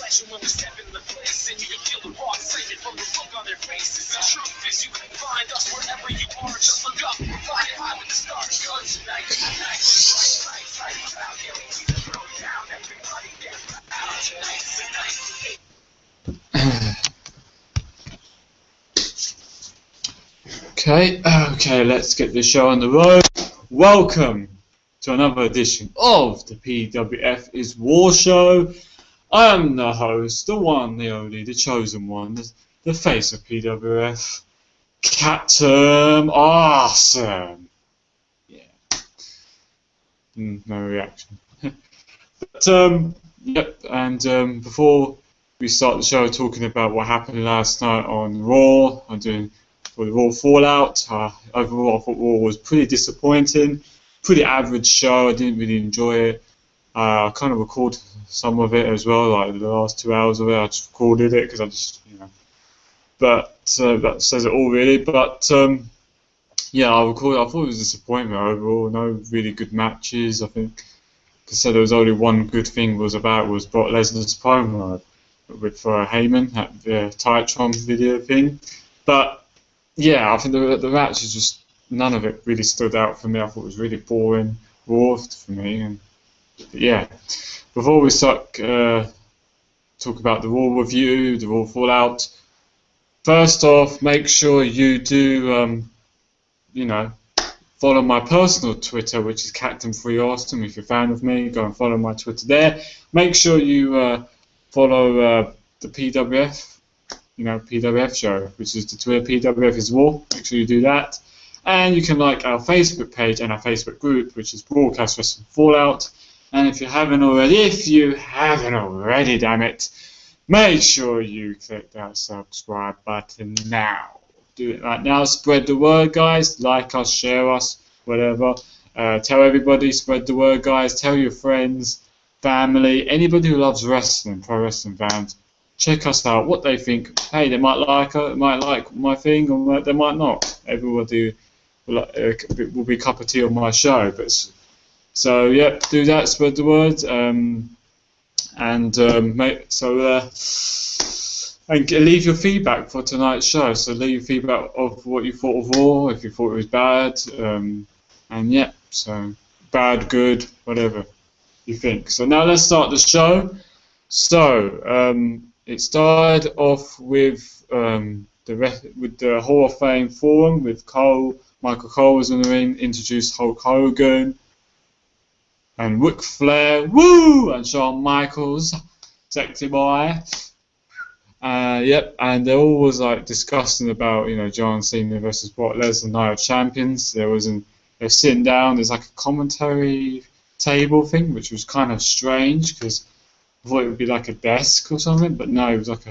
pleasure when we step in the place, and you can feel the raw excitement from the look on their faces. The truth is, you can find us wherever you are. Just look up, we're flying high with the stars. Cause tonight, right about here, we keep the throw down. Everybody get out. Tonight's the night. Okay, let's get the show on the road. Welcome to another edition of the PWF is War Show. I am the host, the one, the only, the chosen one, the face of PWF, Captain Awesome. Yeah. No reaction. But, yep, and before we start the show talking about what happened last night on Raw, I'm doing for the Raw Fallout. Overall, I thought Raw was pretty disappointing, pretty average show. I didn't really enjoy it. I kind of recorded some of it as well, like the last 2 hours of it. I just recorded it because I just, But that says it all really. But yeah, I thought it was a disappointment overall. No really good matches. I think I said there was only one good thing was Brock Lesnar's promo with Heyman, the Titantron video thing. But yeah, I think the match is just, none of it really stood out for me. I thought it was really boring, raw for me. But yeah, before we start talk about the Raw review, the Raw Fallout, first off, make sure you do, follow my personal Twitter, which is Captain3Awesome. If you're a fan of me, go and follow my Twitter there. Make sure you follow the PWF. PWF show, which is the Twitter PWF is War. Make sure you do that. And you can like our Facebook page and our Facebook group, which is Broadcast Wrestling Fallout. And if you haven't already, damn it, make sure you click that subscribe button now. Do it right now. Spread the word, guys. Like us, share us, whatever. Tell everybody, spread the word, guys. Tell your friends, family, anybody who loves wrestling, pro wrestling fans. Check us out, what they think. Hey, they might like my thing, or they might not. Everybody will be a cup of tea on my show. So yeah, do that, spread the word, and leave your feedback for tonight's show. So leave your feedback of what you thought of Raw, if you thought it was bad, and yeah, so bad, good, whatever you think. So now let's start the show. So it started off with the Hall of Fame forum with Cole. Michael Cole was in the ring, introduced Hulk Hogan and Ric Flair, woo, and Shawn Michaels, sexy boy. Yep, and they're always like discussing about John Cena versus Brock Lesnar, Night of Champions. They're sitting down. There's like a commentary table thing, which was kind of strange because I thought it would be like a desk or something, but no, it was like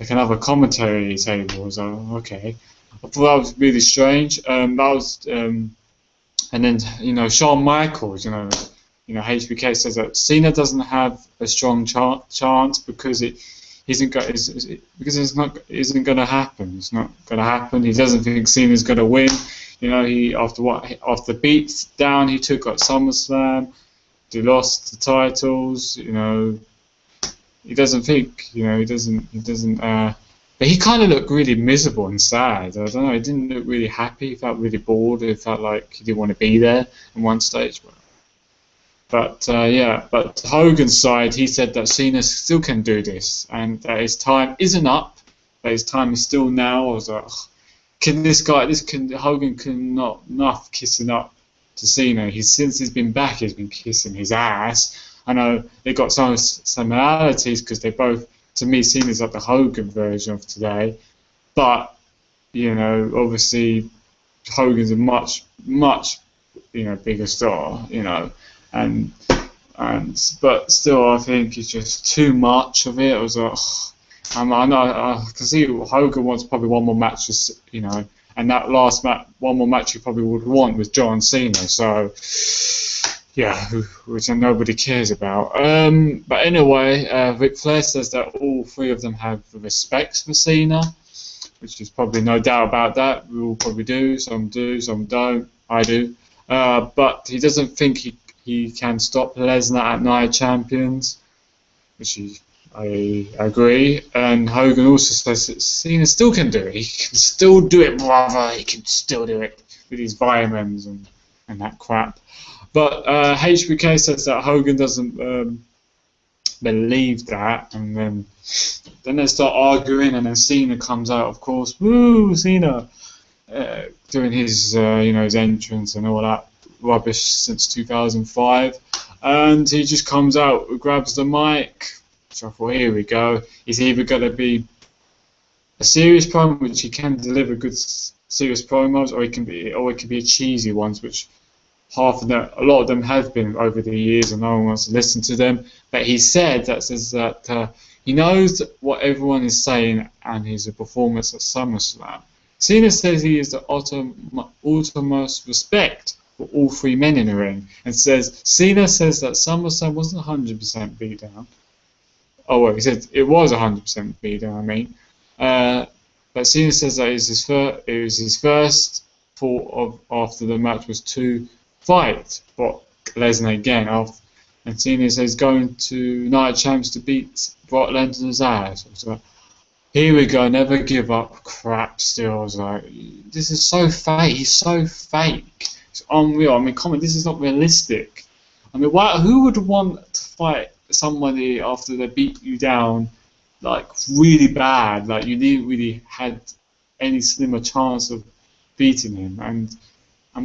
another commentary table. I was like, okay. I thought that was really strange. And then Shawn Michaels, HBK says that Cena doesn't have a strong chance because isn't going to happen. It's not going to happen. He doesn't think Cena's going to win. After beats down he took at SummerSlam, he lost the titles. He doesn't think. He doesn't. But he kind of looked really miserable and sad. I don't know. He didn't look really happy. He felt really bored. It felt like he didn't want to be there in one stage. But But Hogan's side, he said that Cena still can do this, and that his time isn't up. That his time is still now. I was like, Hogan cannot enough kissing up to Cena. Since he's been back, he's been kissing his ass. I know they got some similarities because they both, to me, Cena's like the Hogan version of today. But obviously Hogan's a much bigger star. But still, I think it's just too much of it. I was like, I can see Hogan wants probably one more match, and that last match, one more match he probably would want with John Cena. So, yeah, which nobody cares about. But anyway, Ric Flair says that all three of them have respect for Cena, which is probably no doubt about that. We all probably do. Some don't. I do. But he doesn't think he can stop Lesnar at Night of Champions, which he I agree. And Hogan also says that Cena still can do it. He can still do it, brother. He can still do it with his vitamins and that crap. But HBK says that Hogan doesn't believe that, and then they start arguing, and then Cena comes out, of course. Woo, Cena, doing his his entrance and all that rubbish since 2005, and he just comes out, grabs the mic. So I thought, here we go. He's either going to be a serious promo, which he can deliver good serious promos, or it can be a cheesy ones, which a lot of them have been over the years, and no one wants to listen to them. But he says that he knows what everyone is saying, and he's a performance at SummerSlam. Cena says he is the utmost respect for all three men in the ring, and Cena says that SummerSlam wasn't 100% beatdown. Oh, well, he said it was 100% beatdown. I mean, but Cena says that it was his first thought of after the match was to fight Brock Lesnar again. And Cena says going to United Champs to beat Brock Lesnar's ass. So, here we go, never give up crap still. I was like, this is so fake. He's so fake. It's unreal. I mean, come on, this is not realistic. I mean, who would want to fight somebody after they beat you down, like, really bad? Like, you didn't really had any slimmer chance of beating him. And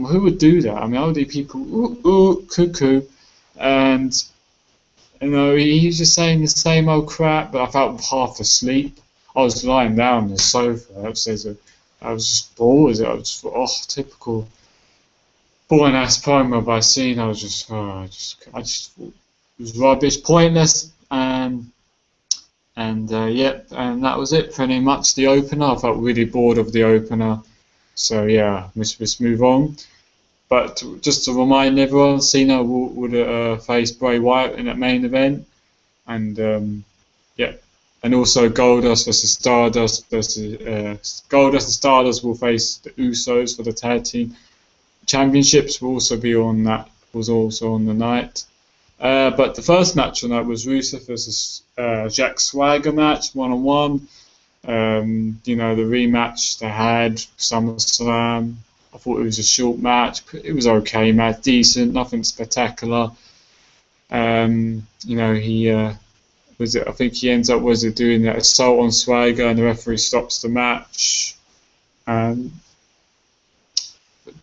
who would do that? I mean, all the people, cuckoo. And, he was just saying the same old crap, but I felt half asleep. I was lying down on the sofa. I was just bored. I was just, typical boring ass promo by Cena. I was just, I just thought it was rubbish, pointless, and that was it pretty much. The opener. I felt really bored of the opener. So yeah, let's move on. But just to remind everyone, Cena would face Bray Wyatt in that main event, and and also Goldust versus Stardust Goldust and Stardust will face the Usos for the tag team championships. Will also be on that. Was also on the night. But the first match on that was Rusev versus Jack Swagger match, 1-on-1. The rematch they had, SummerSlam. I thought it was a short match. It was okay match, decent, nothing spectacular. I think he ends up doing that assault on Swagger, and the referee stops the match.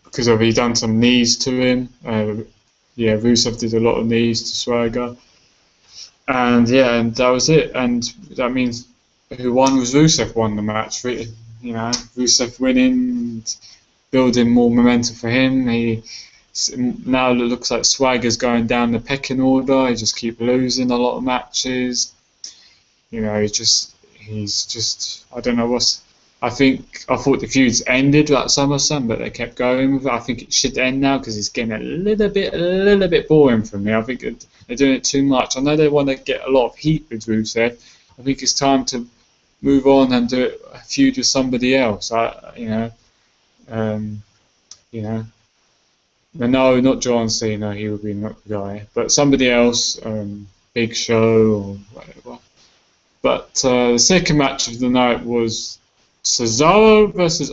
Because he done some knees to him. Rusev did a lot of knees to Swagger. And that was it. And that means who won was Rusev won the match. Rusev winning, and building more momentum for him. Now it looks like Swagger's going down the pecking order. He just keeps losing a lot of matches. He's just I don't know I thought the feud's ended at SummerSlam, but they kept going with it. I think it should end now because it's getting a little bit boring for me. I think they're doing it too much. I know they want to get a lot of heat with Rusev. I think it's time to move on and do a feud with somebody else. No, not John Cena. He would be not the guy, but somebody else, Big Show or whatever. But the second match of the night was Cesaro versus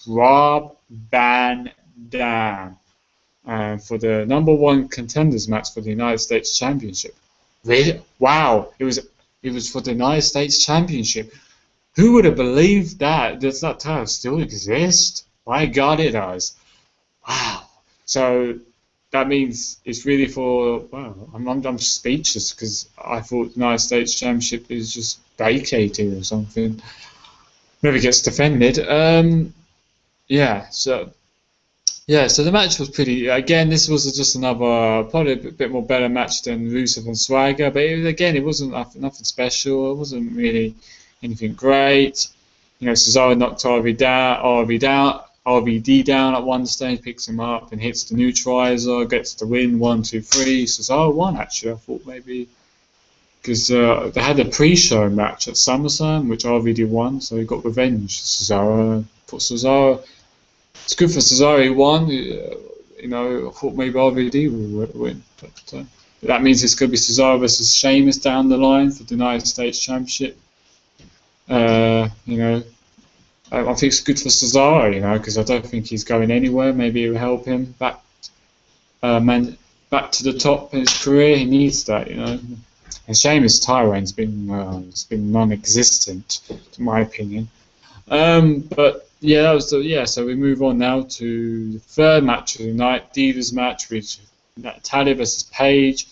Rob Van Dam for the #1 contenders match for the United States Championship. Really? Wow! It was for the United States Championship. Who would have believed that? Does that title still exist? My God, it does. Wow. So that means it's really for. Wow, I'm speechless because I thought the United States Championship is just vacated or something. Never gets defended. So the match was pretty. Again, this was just another probably a bit more better match than Rusev and Swagger, but it wasn't nothing special. It wasn't really anything great. Cesaro knocked RVD down at one stage, picks him up and hits the neutralizer, gets the win, 1, 2, 3. Cesaro won, actually. I thought maybe because they had a pre-show match at SummerSlam, which RVD won, so he got revenge. Cesaro. It's good for Cesaro, he won. I thought maybe RVD would win, but That means it's going to be Cesaro versus Sheamus down the line for the United States Championship. You know, I think it's good for Cesaro, you know, because I don't think he's going anywhere. Maybe it will help him back to the top in his career. He needs that, you know. And Sheamus' title reign's been it's been non-existent, in my opinion. But yeah, that was so we move on now to the third match of the night, Divas match with Natalya versus Paige.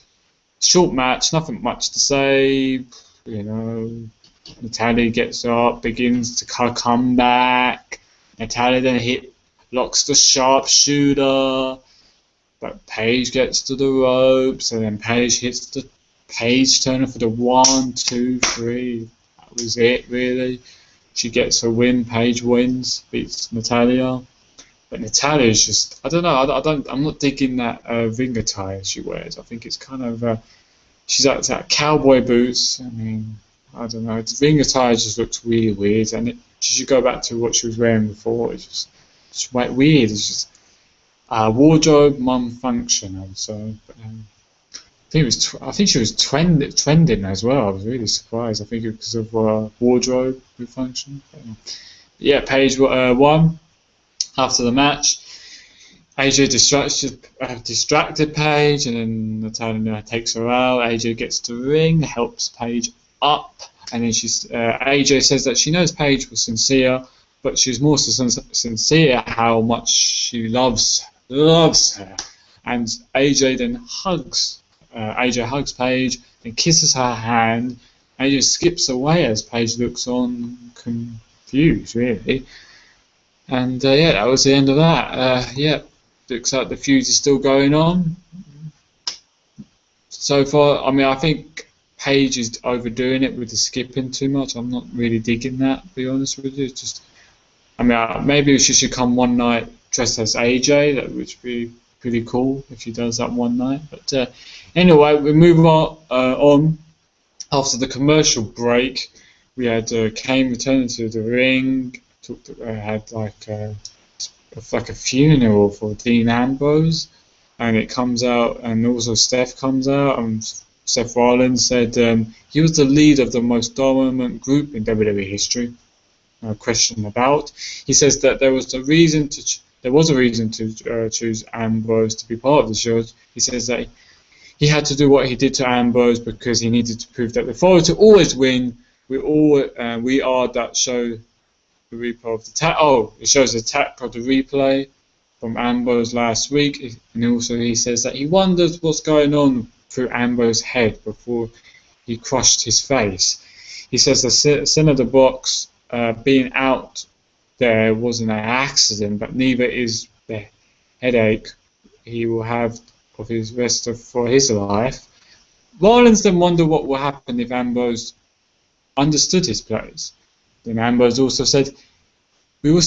Short match, nothing much to say. You know, Natalya gets up, begins to come back. Natalya then locks the sharpshooter, but Paige gets to the ropes, and then Paige hits the Paige turner for the 1, 2, 3. That was it, really. She gets her win. Paige wins, beats Natalya. But Natalya is just, I don't know. I'm not digging that ring attire she wears. I think it's kind of she's at cowboy boots. I mean, I don't know. The ring attire just looks really weird, and she should go back to what she was wearing before. It's just quite weird. It's just wardrobe malfunction, I would say. But, I think she was trending as well. I was really surprised. I think it was because of wardrobe malfunction. Yeah, Paige won after the match. AJ distracted Paige, and then Natalya takes her out. AJ gets to the ring, helps Paige up, and then AJ says that she knows Paige was sincere, but she's more sincere how much she loves her. And AJ then hugs Paige and kisses her hand. AJ skips away as Paige looks on confused, really. And yeah, that was the end of that. Yeah, looks like the feud is still going on. So far, I mean, I think Paige is overdoing it with the skipping too much. I'm not really digging that, to be honest with you. It's just, I mean, maybe she should come one night dressed as AJ. That would be pretty cool if she does that one night. But anyway, we move on. After the commercial break, we had Kane returning to the ring. Had like a funeral for Dean Ambrose, and it comes out, and also Steph comes out, and Seth Rollins said he was the leader of the most dominant group in WWE history. No question about. He says that there was a reason to choose Ambrose to be part of the show. He says that he had to do what he did to Ambrose because he needed to prove that the authority always win. We are that show. The replay of it shows the tap of the replay from Ambrose last week, and also he says that he wonders what's going on through Ambrose's head before he crushed his face. He says the center of the box being out there wasn't an accident, but neither is the headache he will have of his for his life. Rollins then wonder what will happen if Ambrose understood his place. Then Ambrose also said, we'll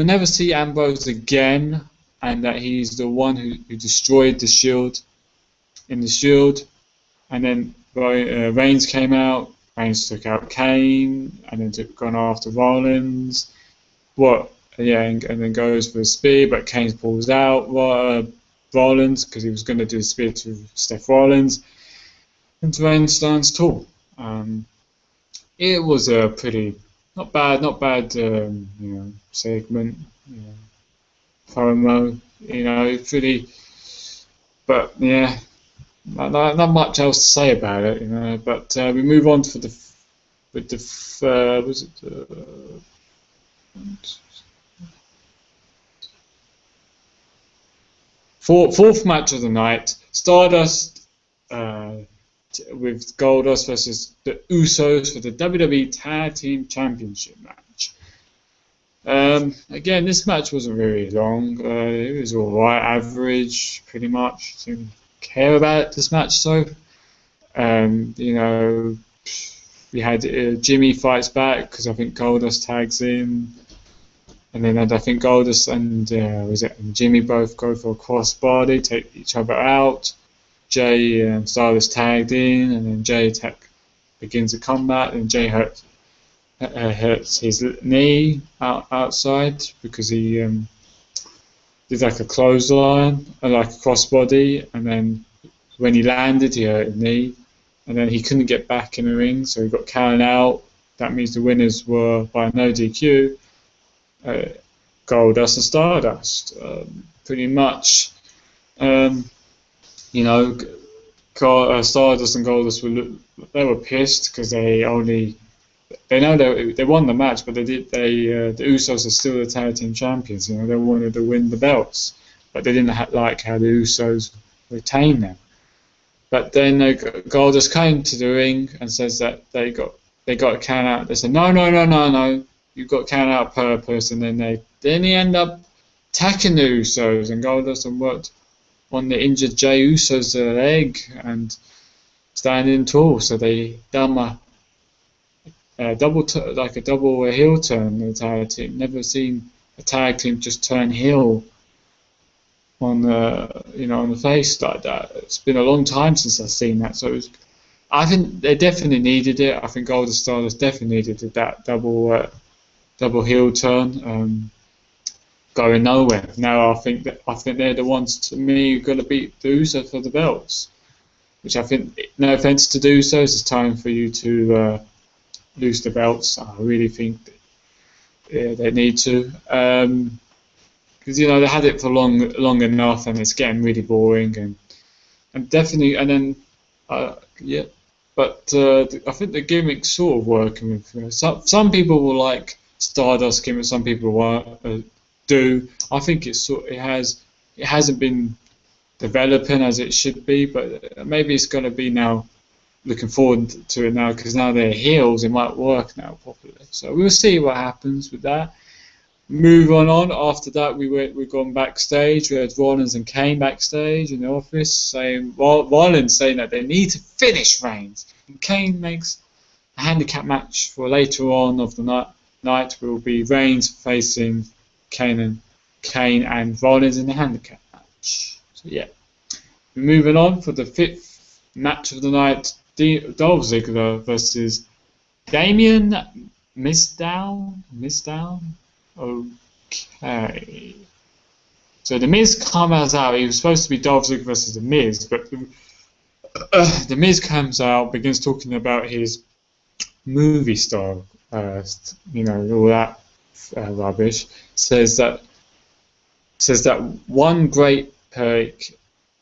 never see Ambrose again, and that he's the one who destroyed the Shield in the Shield. And then Reigns came out. Reigns took out Kane, and then gone after Rollins. And then goes for a spear, but Kane pulls out Rollins because he was going to do a spear to Seth Rollins. And Reigns stands tall. It was a pretty not bad, segment, promo, pretty, but yeah, not much else to say about it, But we move on to fourth match of the night, Stardust. With Goldust versus the Usos for the WWE Tag Team Championship match. Again, this match wasn't very long. It was alright, average, pretty much. Didn't care about this match, so. We had Jimmy fights back because I think Goldust tags in. And then I think Goldust and Jimmy both go for a crossbody, take each other out. Jay and Stardust tagged in, and then Jay begins a combat, and Jay hurts his knee outside because he did like a clothesline, like a crossbody, and then when he landed, he hurt his knee, and then he couldn't get back in the ring, so he got counted out. That means the winners were by no DQ, Goldust and Stardust. Pretty much, you know, Stardust and Goldust were pissed because they know they won the match, but the Usos are still the tag team champions. You know, they wanted to win the belts, but they didn't like how the Usos retained them. But then Goldust came to the ring and says that they got a count out. They said no, you got count out purpose, and then he ended up attacking the Usos, and Goldust worked on the injured Jey Uso's leg and standing tall. So they done a double heel turn in the tag team. Never seen a tag team just turn heel on the face like that. It's been a long time since I've seen that. So I think they definitely needed it. I think Goldust Stardust definitely needed that double heel turn. Going nowhere. Now I think they're the ones to me who are going to beat the Usos for the belts. Which I think, no offense to the Usos, it's time for you to lose the belts. I really think they need to, because they had it for long enough, and it's getting really boring, and definitely, and then But I think the gimmick's sort of working with some people will like Stardust gimmick, some people won't do. I think it hasn't been developing as it should be, but maybe it's going to be now. Looking forward to it now because now they're heels, it might work now properly. So we'll see what happens with that. Move on. After that, we've gone backstage. We had Rollins and Kane backstage in the office, saying Rollins saying that they need to finish Reigns, and Kane makes a handicap match for later on of the night. Will be Reigns facing Kane and Rollins in the handicap match. So yeah, we're moving on for the 5th match of the night. Dolph Ziggler versus Damien Mizdow. Okay. So the Miz comes out. He was supposed to be Dolph Ziggler versus the Miz, but the Miz comes out, begins talking about his movie star, all that rubbish. Says that one great perk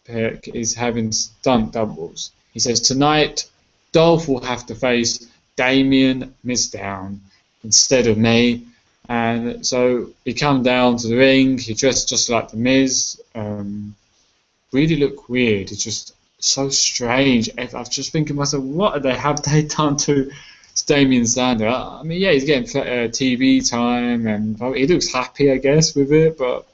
is having stunt doubles. He says tonight Dolph will have to face Damien Mizdow instead of me. And so he come down to the ring, he dressed just like the Miz, really looked weird, it's just so strange. I was just thinking to myself, what have they done to Damien Sander? I mean, yeah, he's getting TV time, and he looks happy, I guess, with it, but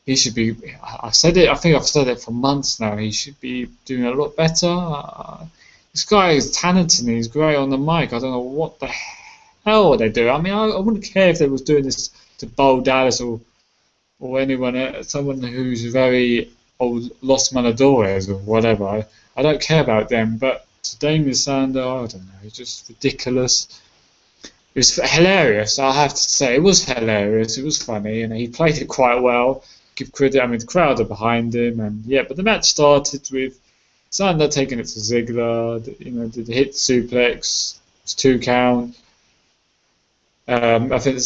he should be, I think I've said it for months now, he should be doing a lot better. This guy is talented and he's great on the mic. I don't know what the hell they do. I mean, I wouldn't care if they was doing this to Bo Dallas or anyone else, someone who's very old Los Matadores or whatever. I don't care about them, but Damien Sander, I don't know, it's just ridiculous. It was hilarious, I have to say. It was hilarious, it was funny, and he played it quite well. Give credit, I mean, the crowd are behind him, and yeah, but the match started with Sander taking it to Ziggler, did the hit suplex, it's 2 count. I think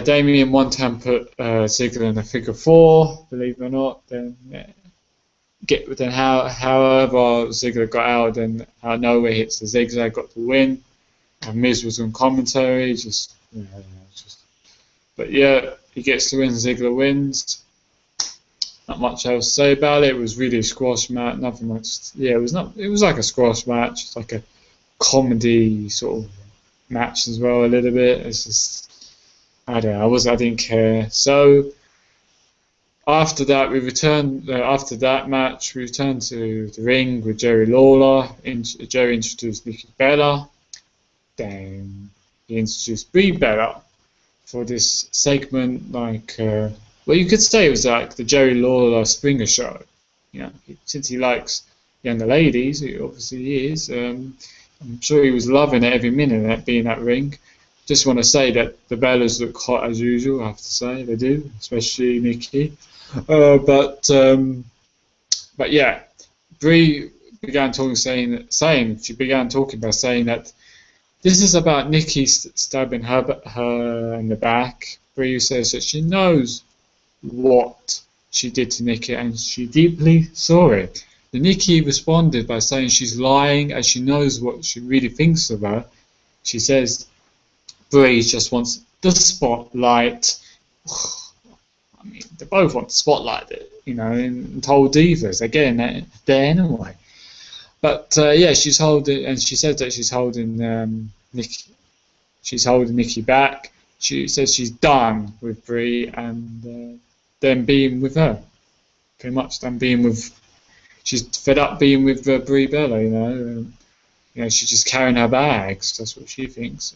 Damien one time put Ziggler in a figure 4, believe it or not. Then however Ziggler got out, then out of nowhere hits the zigzag, got the win. And Miz was on commentary, but yeah, he gets the win. Ziggler wins. Not much else to say about it. It was really a squash match. Nothing much. Yeah, it was not. It was like a squash match. It's like a comedy sort of match as well, a little bit. It's just, I don't know. I didn't care. So after that, we returned. After that match, we returned to the ring with Jerry Lawler. Jerry introduced Nikki Bella. Then he introduced Brie Bella for this segment, well, you could say it was like the Jerry Lawler Springer show. Since he likes younger ladies, he obviously is. I'm sure he was loving it every minute of being in that ring. Just want to say that the Bellas look hot as usual, I have to say. They do, especially Nikki. But yeah, Brie began talking, she began talking by saying that this is about Nikki stabbing her in the back. Brie says that she knows what she did to Nikki and she deeply saw it. And Nikki responded by saying she's lying and she knows what she really thinks of her. She says Brie just wants the spotlight. I mean, they both want the spotlight, you know, and told divas. Again, they're anyway. But yeah, she's holding, and she says that she's holding Nikki. She's holding Nikki back. She says she's done with Brie and them being with her. Pretty much done being with. She's fed up being with Brie Bella, you know. You know, she's just carrying her bags. That's what she thinks.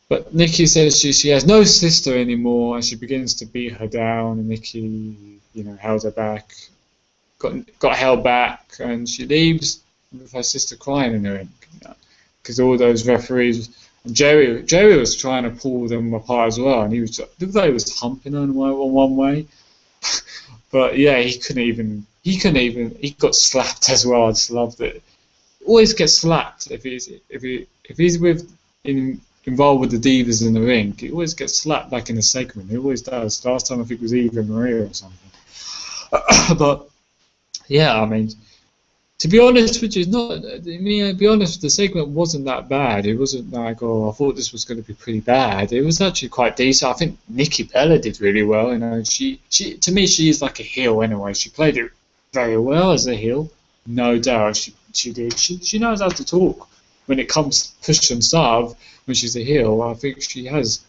But Nikki says she has no sister anymore, and she begins to beat her down. And Nikki, you know, held her back, got held back, and she leaves with her sister crying in the ring, because all those referees. And Jerry was trying to pull them apart as well, and he was looked like he was humping her in one way. But yeah, he couldn't even. He got slapped as well. I just loved it. Always gets slapped if he's involved with the divas in the ring. He always gets slapped back in the segment. He always does. Last time I think it was Eva Maria or something. But yeah, I mean, to be honest with you, the segment wasn't that bad. It wasn't like, oh, I thought this was going to be pretty bad. It was actually quite decent. I think Nikki Bella did really well. You know, she to me, she is like a heel anyway. She played it very well as a heel, no doubt. She did. She knows how to talk when it comes to push and shove. When she's a heel, I think she has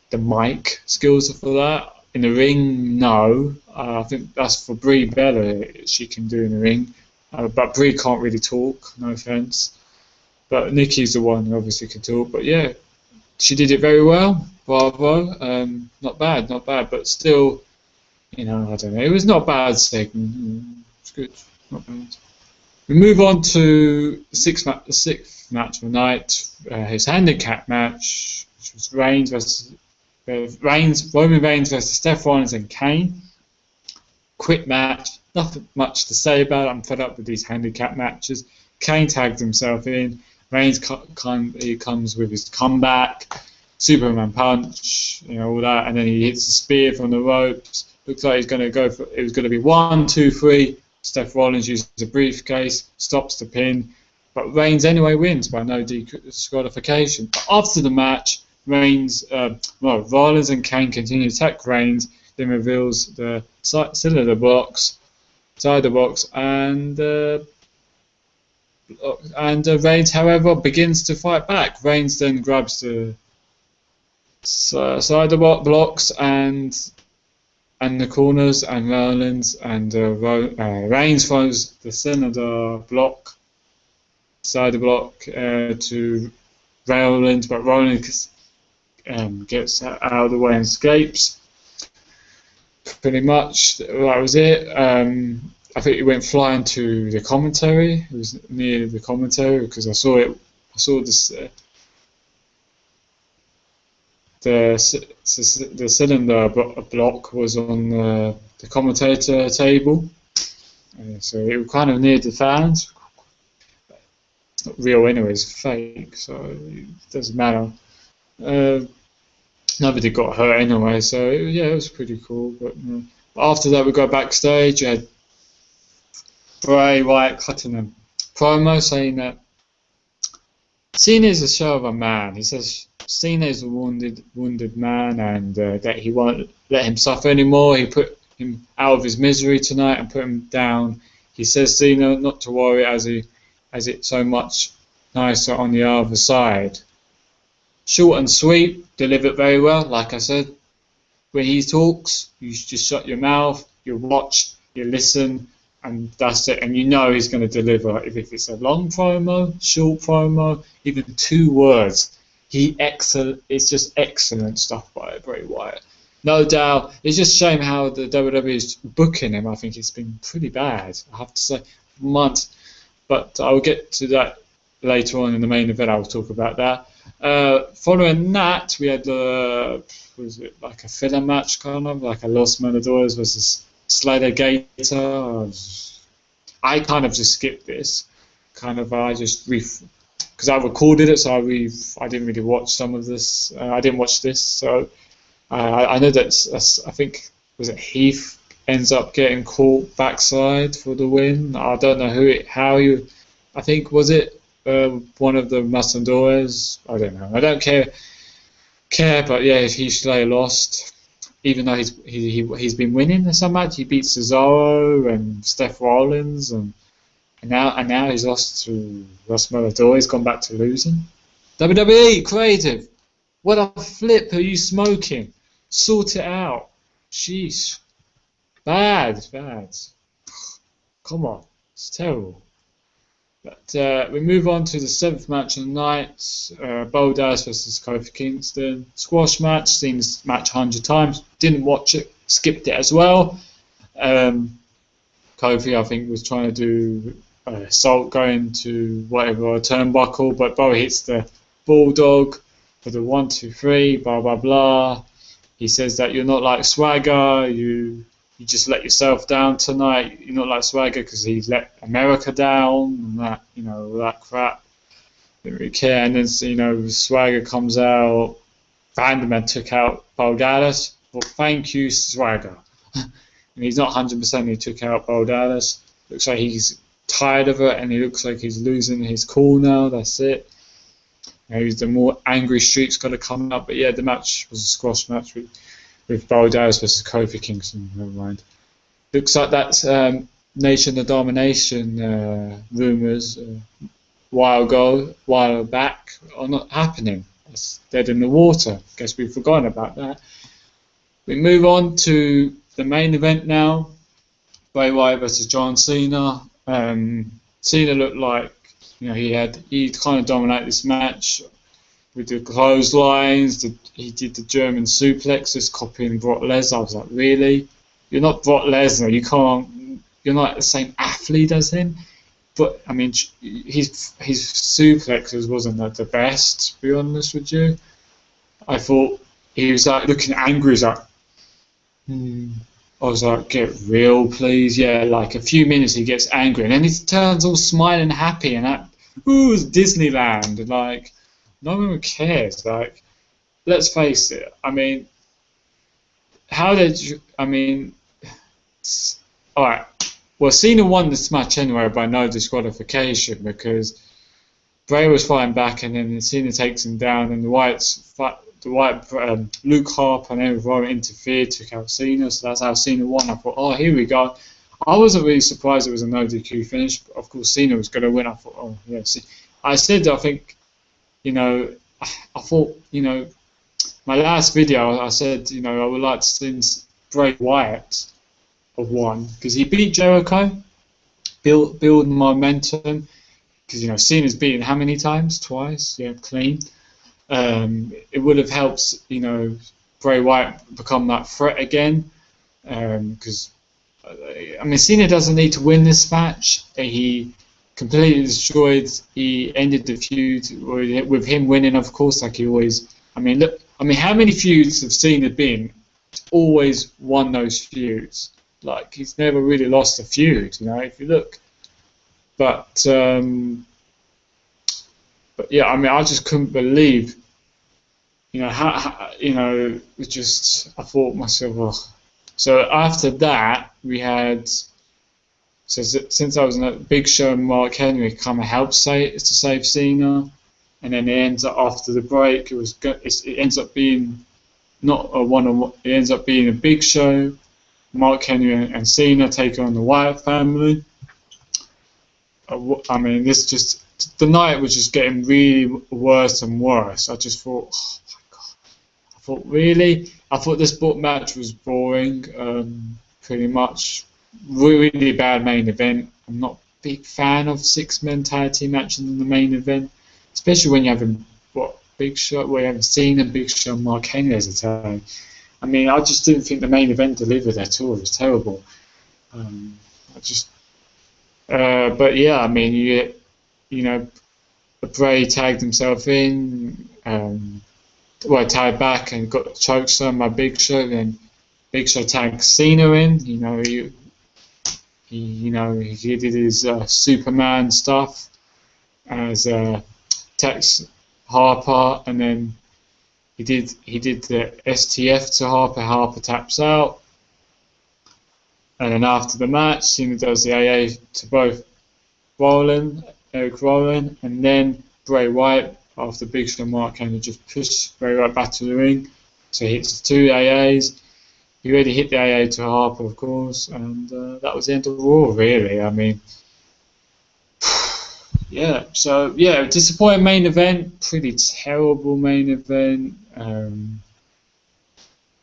the mic skills for that. In the ring, no. I think that's for Brie Bella. She can do in the ring. But Brie can't really talk, no offence. But Nikki's the one who obviously can talk. But yeah, she did it very well. Bravo. Not bad, but still, you know, I don't know. It was not a bad segment. It's good, not bad. We move on to the sixth match of the night, his handicap match, which was Roman Reigns versus Seth Rollins and Kane. Quick match. Nothing much to say about it. I'm fed up with these handicap matches. Kane tagged himself in. Reigns comes with his comeback, Superman punch, you know, all that, and then he hits the spear from the ropes. Looks like he's going to go for. It was going to be 1, 2, 3. Seth Rollins uses a briefcase, stops the pin, but Reigns anyway wins by no disqualification. But after the match, Rollins and Kane continue to attack Reigns, then reveals the cylinder box. Side the box, and Reigns, however, begins to fight back. Reigns then grabs the side blocks and the corners, and Rollins and Reigns throws the cylinder block, side block to Rollins, but Rollins gets out of the way and escapes. Pretty much that was it. I think it went flying to the commentary. It was near the commentary because I saw this. The cylinder block was on the commentator table, so it was kind of near the fans. It's not real anyway; it's fake, so it doesn't matter. Nobody got hurt anyway, so it was pretty cool. But after that, we got backstage. You had Bray Wyatt cutting a promo saying that Cena is a show of a man. He says Cena is a wounded man, and that he won't let him suffer anymore. He put him out of his misery tonight and put him down. He says Cena not to worry, as it's so much nicer on the other side. Short and sweet, delivered very well. Like I said, when he talks, you just shut your mouth, you watch, you listen, and that's it. And you know he's going to deliver. If it's a long promo, short promo, even 2 words, it's just excellent stuff by Bray Wyatt. No doubt. It's just a shame how the WWE is booking him. I think it's been pretty bad, I have to say, for months. But I'll get to that later on in the main event. I'll talk about that. Following that, we had was it like a filler match, kind of like a Los Matadores versus Slider Gator. I kind of just skipped this. I just because I recorded it, so I didn't really watch some of this. I didn't watch this, so I know that I think was it Heath ends up getting caught backside for the win. I don't know I think was it one of the Matadores. I don't know. I don't care, but yeah, if Heath Slater lost, even though he's been winning in some match, he beat Cesaro and Seth Rollins, and now he's lost to Los Matador. He's gone back to losing. WWE creative, what a flip are you smoking? Sort it out. Sheesh. Bad. Come on, it's terrible. But we move on to the 7th match of the night. Bo Dallas versus Kofi Kingston. Squash match. Seen this match 100 times. Didn't watch it. Skipped it as well. Kofi, I think, was trying to do assault going to whatever, a turnbuckle, but Bo hits the bulldog for the 1, 2, 3. Blah blah blah. He says that you're not like Swagger. You just let yourself down tonight. You're not like Swagger because he let America down and that, all that crap. Didn't really care. And then, Swagger comes out. Vanderman took out Bo Dallas. Well, thank you, Swagger. And he's not 100%. He took out Bo Dallas. Looks like he's tired of it, and he looks like he's losing his cool now. That's it. The more angry streak's got to come up. But yeah, the match was a squash match with Bo Dallas versus Kofi Kingston. Never mind. Looks like that's Nation of Domination rumours a while back are not happening. It's dead in the water. Guess we've forgotten about that. We move on to the main event now. Bray Wyatt versus John Cena. Cena looked like he kind of dominated this match with the clotheslines. He did the German suplexes, copying Brock Lesnar. I was like, really? You're not Brock Lesnar. You're not the same athlete as him. But I mean, his suplexes wasn't the best, to be honest with you. I thought he was like looking angry. He's like, I was like, get real, please. Yeah, like a few minutes he gets angry, and then he turns all smiling, happy, and that, ooh, it's Disneyland. Like, no one cares. Like, let's face it. I mean, all right. Well, Cena won this match anyway by no disqualification because Bray was fighting back, and then Cena takes him down, and Luke Harper and Eric Rowan interfered, took out Cena, so that's how Cena won. I thought, oh, here we go. I wasn't really surprised it was a no DQ finish. But of course, Cena was going to win. I thought, oh, yeah. See, I said, I think, I thought, my last video, I said, I would like to see Bray Wyatt have won because he beat Jericho, building momentum. Because Cena's beaten how many times? Twice, yeah, clean. It would have helped, Bray Wyatt become that threat again. Because Cena doesn't need to win this match. He completely destroyed. He ended the feud with him winning, of course, like he always. How many feuds have Cena been? He's always won those feuds. Like, he's never really lost a feud, if you look. But yeah, I just couldn't believe, I thought myself, oh. So after that, we had, since I was in a Big Show and Mark Henry come and help to save Cena, and then it ends up after the break, it ends up being not a one-on-one, it ends up being a Big Show, Mark Henry and Cena taking on the Wyatt family. The night was just getting really worse and worse. I just thought, oh my god. I thought, really? I thought this match was boring, pretty much. Really bad main event. I'm not a big fan of 6-man tag team matches in the main event, especially when you have Big Show, where you haven't seen a Big Show and Mark Henry as a tag. I just didn't think the main event delivered at all. It was terrible. But yeah, Bray tagged himself in, tagged back and got chokeslammed by Big Show. Then Big Show tagged Cena in. He He did his Superman stuff as Tex Harper, and then he did the STF to Harper. Harper taps out, and then after the match, Cena does the AA to both Eric Rowan, and then Bray Wyatt, after Big Show and Mark Henry just pushed Bray Wyatt back to the ring, so he hits the 2 AAs. He already hit the AA to Harper, of course, and that was the end of Raw, really. I mean, yeah. So yeah, disappointing main event, pretty terrible main event.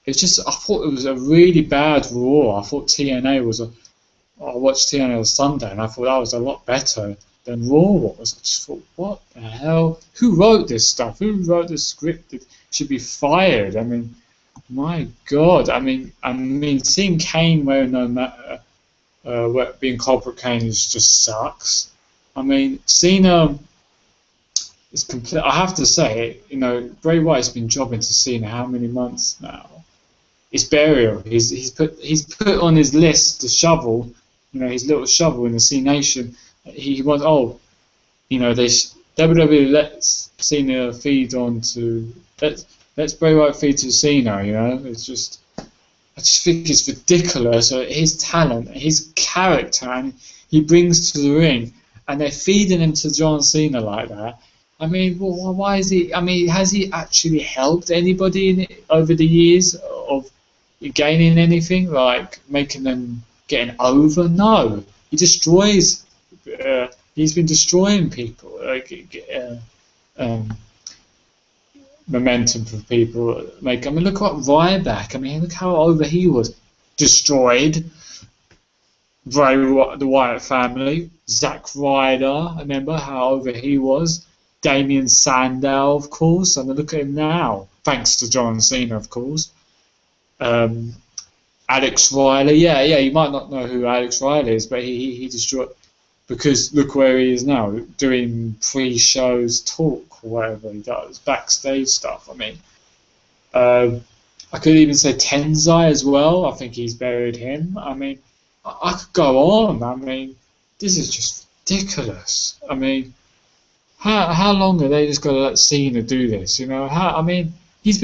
It's just, I thought it was a really bad Raw. I thought TNA was I watched TNA on Sunday, and I thought that was a lot better than Raw was. I just thought, what the hell? Who wrote this stuff? Who wrote this script? It should be fired. I mean, my God. I mean, seeing Kane wearing being Corporate Kane just sucks. I mean, Cena is complete. I have to say, Bray Wyatt's been jobbing to Cena how many months now? His burial. He's put on his list the shovel. His little shovel in the C Nation. He wants. WWE lets Cena feed on to. Let's Bray Wyatt feed to Cena. It's just. I just think it's ridiculous. His talent, his character, and he brings to the ring, and they're feeding him to John Cena like that. I mean, well, why is he? I mean, has he actually helped anybody over the years of gaining anything, like making them getting over? No, he destroys. He's been destroying people, momentum for people. Look at Ryback. Look how over he was. Destroyed. The Wyatt family. Zack Ryder. Remember how over he was. Damien Sandow, of course. And look at him now. Thanks to John Cena, of course. Alex Riley. Yeah. You might not know who Alex Riley is, but he destroyed. Because look where he is now, doing pre-shows talk, or whatever he does, backstage stuff. I could even say Tenzai as well. I think he's buried him. I could go on. This is just ridiculous. How long are they just going to let Cena do this? He's been He's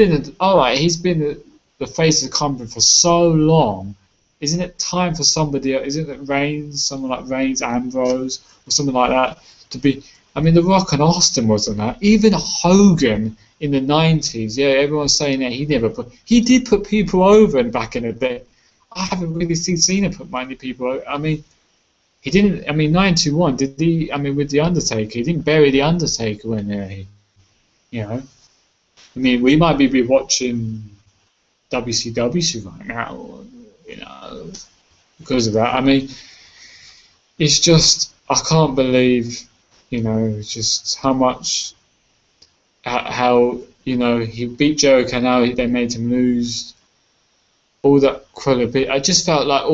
been the face of the company for so long. Isn't it time for somebody? Isn't it Reigns, someone like Reigns, Ambrose, or something like that to be? The Rock and Austin wasn't that. Even Hogan in the 90s. Yeah, everyone's saying that he did put people over back in the day. I haven't really seen Cena put many people over. He didn't. 921. Did he? With the Undertaker, he didn't bury the Undertaker when we might be watching WCW right now. Because of that. It's just, I can't believe, just how much, how he beat Jericho, now they made him lose, all that credibility. I just felt like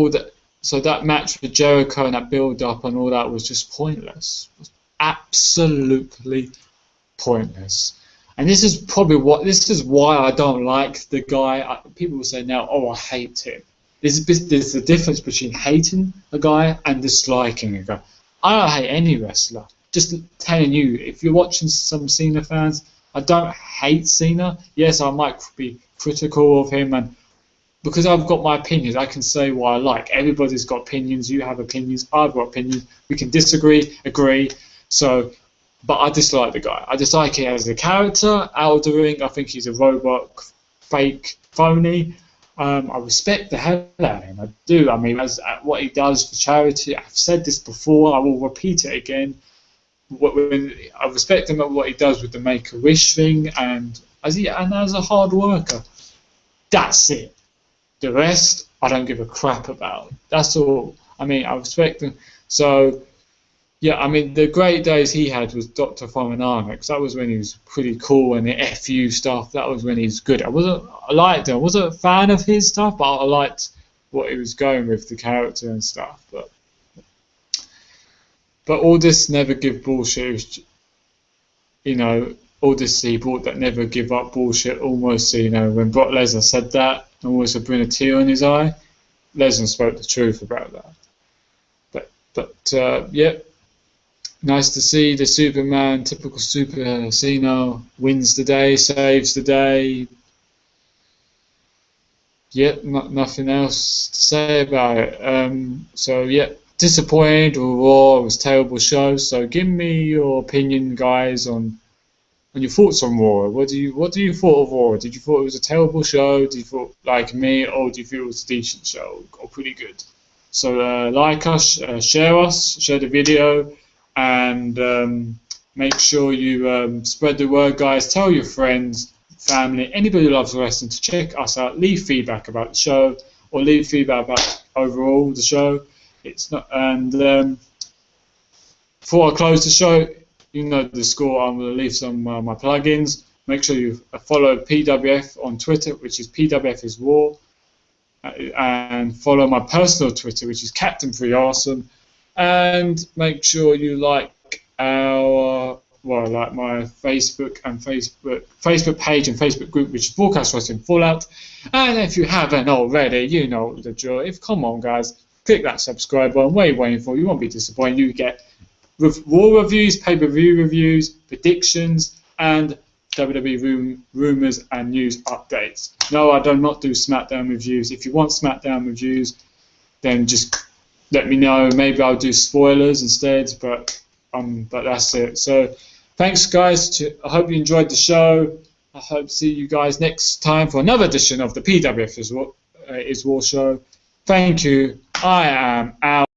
so that match with Jericho and that build-up and all that was just pointless. It was absolutely pointless. And this is why I don't like the guy. People will say now, I hate him. There's a difference between hating a guy and disliking a guy. I don't hate any wrestler. Just telling you, if you're watching some Cena fans, I don't hate Cena. Yes, I might be critical of him, and because I've got my opinions, I can say what I like. Everybody's got opinions. You have opinions. I've got opinions. We can disagree, agree. But I dislike the guy. I dislike him as a character out of the ring. I think he's a robot, fake, phony. I respect the hell out of him. I do. As what he does for charity. I've said this before. I will repeat it again. I respect him at what he does with the Make-A-Wish thing, and as a hard worker. That's it. The rest, I don't give a crap about. That's all. I respect him. So, yeah, the great days he had was Dr. Thomonamics. That was when he was pretty cool, and the FU stuff, that was when he was good. I liked him. I wasn't a fan of his stuff, but I liked what he was going with, the character and stuff. But all this never give bullshit. All this he brought that never give up bullshit. Almost, when Brock Lesnar said that, almost would bring a tear in his eye. Lesnar spoke the truth about that. But yeah, nice to see the Superman, typical Super Cena, wins the day, saves the day. Yeah, nothing else to say about it. So yeah, disappointed with Raw. It was a terrible show. So give me your opinion, guys, on your thoughts on Raw. What do you thought of Raw? Did you thought it was a terrible show? Did you thought like me, or do you feel it was a decent show or pretty good? So like us, share the video, and make sure you spread the word, guys. Tell your friends, family, anybody who loves wrestling to check us out. Leave feedback about the show, or leave feedback about overall the show. It's not. And before I close the show, you know the score. I'm going to leave some my plugins. Make sure you follow PWF on Twitter, which is PWF is Raw. And follow my personal Twitter, which is Captain Free Awesome, and make sure you like my Facebook page and Facebook group, which is Broadcast Wrestling Fallout. And if you haven't already, you know the drill. Come on, guys, click that subscribe button. What are you waiting for? You won't be disappointed. You get Raw reviews, pay-per-view reviews, predictions, and WWE rumors and news updates. No, I do not do SmackDown reviews. If you want SmackDown reviews, then just let me know. Maybe I'll do spoilers instead. But that's it. So thanks, guys. I hope you enjoyed the show. I hope to see you guys next time for another edition of the PWF is Raw show. Thank you. I am out.